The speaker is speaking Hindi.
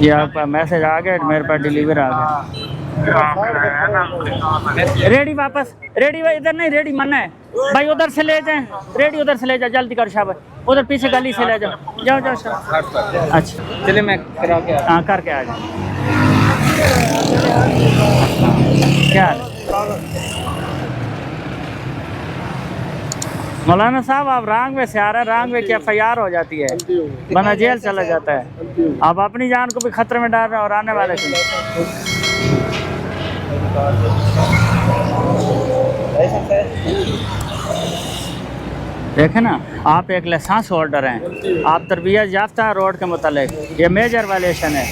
ये आपका मैसेज आ गया, मेरे पास डिलीवर आ गया। रेडी वापस, रेडी इधर नहीं, रेडी मना है भाई, उधर से ले जाएं, रेडी उधर से ले जाए, जल्दी कर शाबाश, उधर पीछे गली से ले जाओ, जाओ जाओ शाबाश। अच्छा चलिए मैं करा के हाँ करके आ जाओ। क्या हाल है? मौलाना साहब आप रांगवे से आ रहे हैं, रांगवे की FIR हो जाती है, बना जेल चला जाता है। आप अपनी जान को भी खतरे में डाल रहे हैं और आने वाले को। देखे ना, आप एक लाइसेंस होल्डर हैं, आप तरबियत याफ्ता रोड के मुतालिक, ये मेजर वायलेशन है।